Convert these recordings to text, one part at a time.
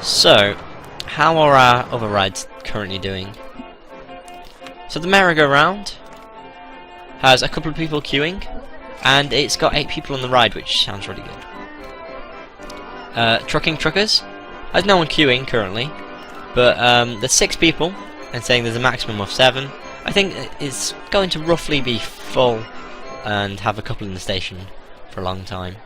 So, how are our other rides currently doing? So the merry-go-round has a couple of people queuing, and it's got 8 people on the ride, which sounds really good. Truckers has no one queuing currently, but there's 6 people, and saying there's a maximum of 7. I think it's going to roughly be full and have a couple in the station for a long time.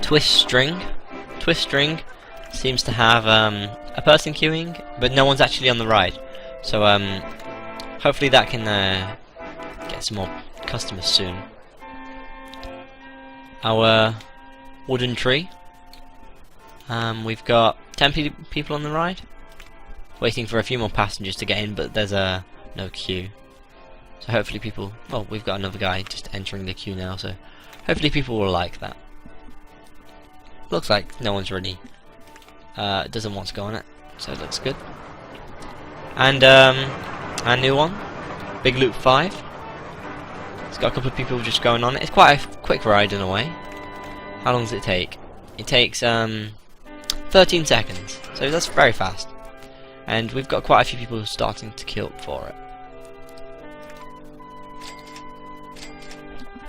Twist String seems to have a person queuing, but no one's actually on the ride. So hopefully that can get some more customers soon. Our wooden tree. We've got 10 people on the ride, waiting for a few more passengers to get in, but there's no queue. So hopefully people. Well, we've got another guy just entering the queue now, so hopefully people will like that. Looks like no one's really doesn't want to go on it, so it looks good. And our new one, Big Loop 5. It's got a couple of people just going on it. It's quite a quick ride in a way. How long does it take? It takes 13 seconds, so that's very fast. And we've got quite a few people starting to queue up for it.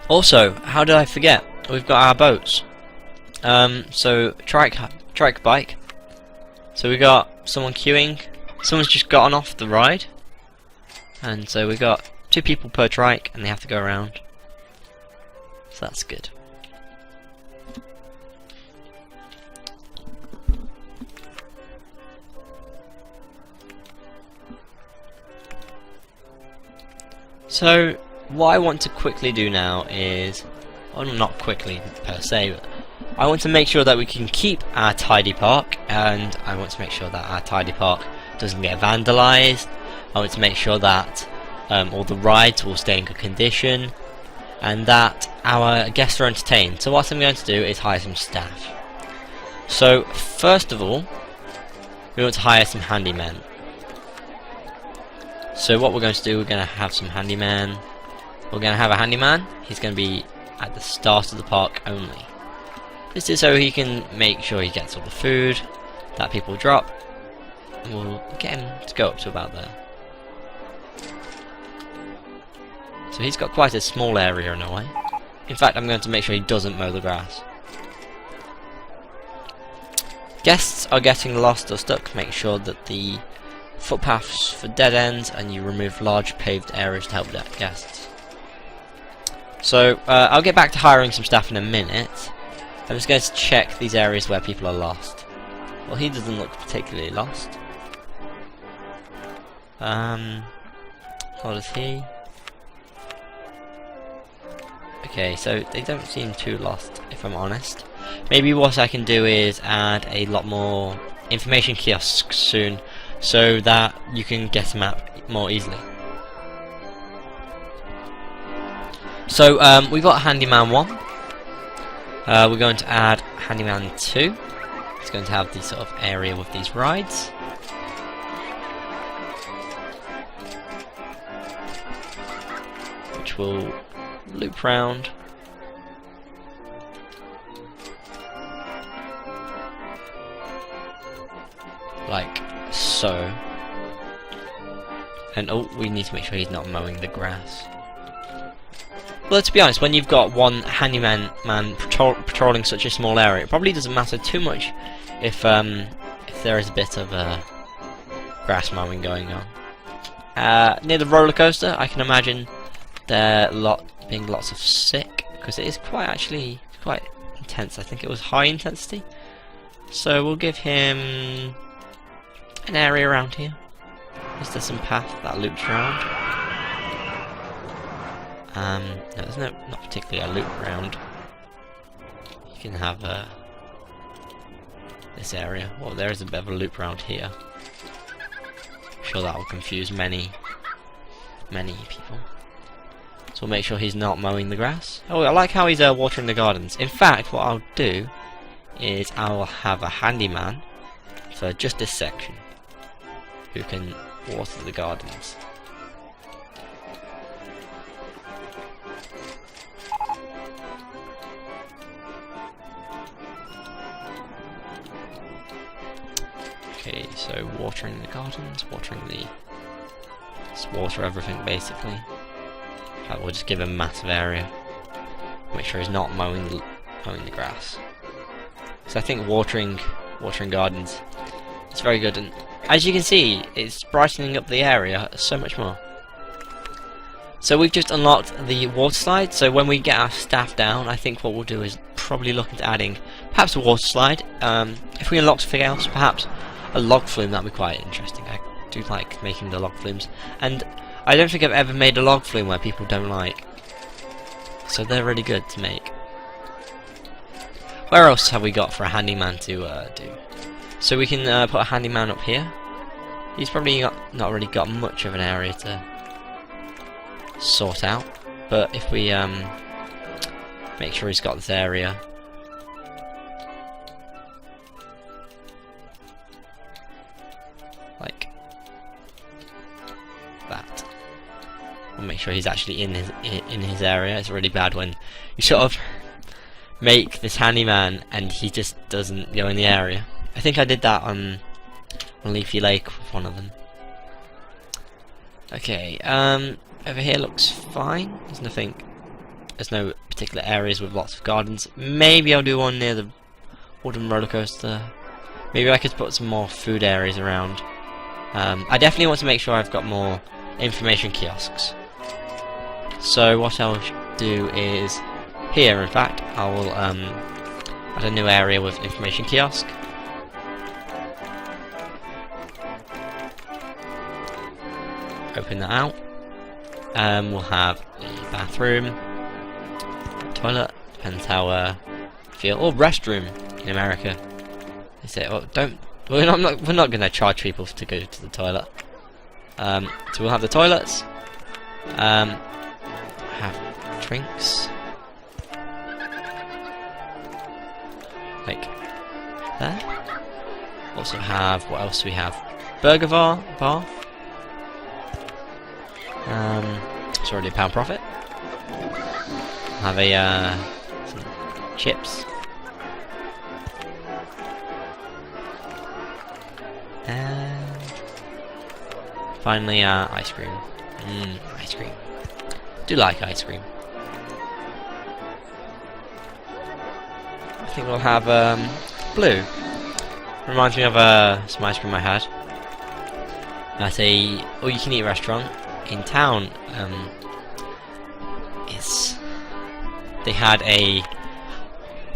Also, how did I forget? We've got our boats. So trike bike. So we got someone queuing. Someone's just gotten off the ride, and so we got 2 people per trike, and they have to go around. So that's good. So what I want to quickly do now is, well, not quickly per se, but I want to make sure that we can keep our tidy park, and I want to make sure that our tidy park doesn't get vandalized. I want to make sure that all the rides will stay in good condition, and that our guests are entertained. So what I'm going to do is hire some staff. So first of all, we want to hire some handymen. So what we're going to do, we're going to have some handymen. We're going to have a handyman. He's going to be at the start of the park only. This is so he can make sure he gets all the food that people drop, and we'll get him to go up to about there. So he's got quite a small area in a way. In fact, I'm going to make sure he doesn't mow the grass. Guests are getting lost or stuck. Make sure that the footpaths for dead ends, and you remove large paved areas to help guests. So I'll get back to hiring some staff in a minute. I'm just going to check these areas where people are lost. Well, he doesn't look particularly lost. What is he? Okay, so they don't seem too lost, if I'm honest. Maybe what I can do is add a lot more information kiosks soon, so that you can get a map more easily. So we've got Handyman 1. We're going to add Handyman 2. It's going to have this sort of area with these rides. Which will loop round. Like so. And oh, we need to make sure he's not mowing the grass. Well, to be honest, when you've got one handyman patrolling such a small area, it probably doesn't matter too much if there is a bit of grass mowing going on. Near the roller coaster, I can imagine there being lots of sick, because it is quite intense. I think it was high intensity. So we'll give him an area around here. Is there some path that loops around? No, there's not particularly a loop around. You can have this area. Well, there is a bit of a loop around here. I'm sure that will confuse many people. So we'll make sure he's not mowing the grass. Oh, I like how he's watering the gardens. In fact, what I'll do is I will have a handyman for just this section who can water the gardens. So watering the gardens, watering the... Just water everything basically. We'll just give him a massive area. Make sure he's not mowing the grass. So I think watering gardens is very good, and as you can see, it's brightening up the area so much more. So we've just unlocked the water slide, so when we get our staff down, I think what we'll do is probably look into adding perhaps a water slide. If we unlock something else, perhaps a log flume, that'd be quite interesting. I do like making the log flumes, and I don't think I've ever made a log flume where people don't like. So they're really good to make. Where else have we got for a handyman to do? So we can put a handyman up here. He's probably not really got much of an area to sort out, but if we make sure he's got this area, like that, we'll make sure he's actually in his area. It's really bad when you sort of make this handyman and he just doesn't go in the area. I think I did that on Leafy Lake with one of them. Okay, over here looks fine. There's no particular areas with lots of gardens. Maybe I'll do one near the wooden roller coaster. Maybe I could put some more food areas around. I definitely want to make sure I've got more information kiosks. So what I'll do is here, in fact, I will add a new area with information kiosk. Open that out. We'll have a bathroom, toilet, depends how feel. Or restroom in America. They say, "Oh, we're not going to charge people to go to the toilet." So we'll have the toilets. Have drinks, like there. Also have, what else do we have? Burger bar. It's already £1 profit. Have a some chips. And finally ice cream. Ice cream. Do like ice cream. I think we'll have blue. Reminds me of some ice cream I had at a all-you-can-eat restaurant in town. They had a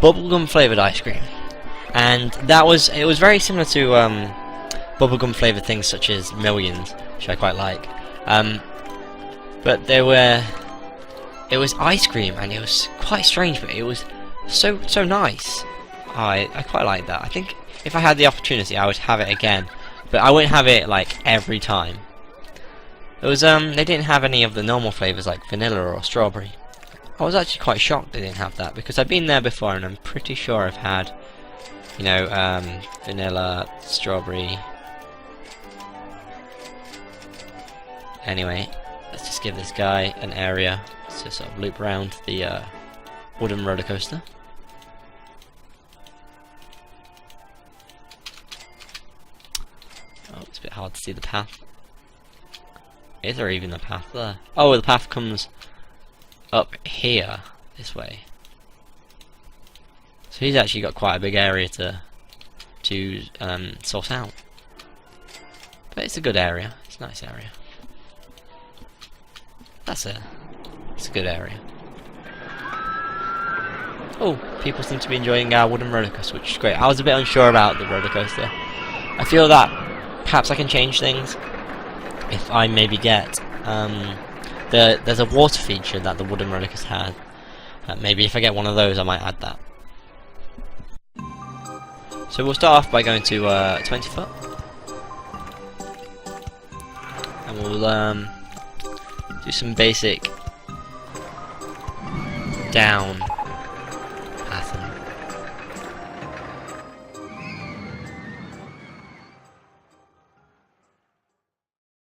bubblegum flavoured ice cream, and it was very similar to bubblegum flavoured things such as Millions, which I quite like. But it was ice cream, and it was quite strange, but it was so nice. I quite like that. I think if I had the opportunity, I would have it again, but I wouldn't have it like every time. It was they didn't have any of the normal flavours like vanilla or strawberry. I was actually quite shocked they didn't have that, because I've been there before and I'm pretty sure I've had, you know, vanilla, strawberry. Anyway, let's just give this guy an area to sort of loop around the wooden roller coaster. Oh, it's a bit hard to see the path. Is there even a path there? Oh, the path comes up here, this way. So he's actually got quite a big area to sort out. But it's a good area. It's a nice area. It's a good area. Oh, people seem to be enjoying our wooden roller coaster, which is great. I was a bit unsure about the roller coaster. I feel that perhaps I can change things if I maybe get there's a water feature that the wooden roller coaster had. Maybe if I get one of those, I might add that. So we'll start off by going to 20 foot, and we'll do some basic down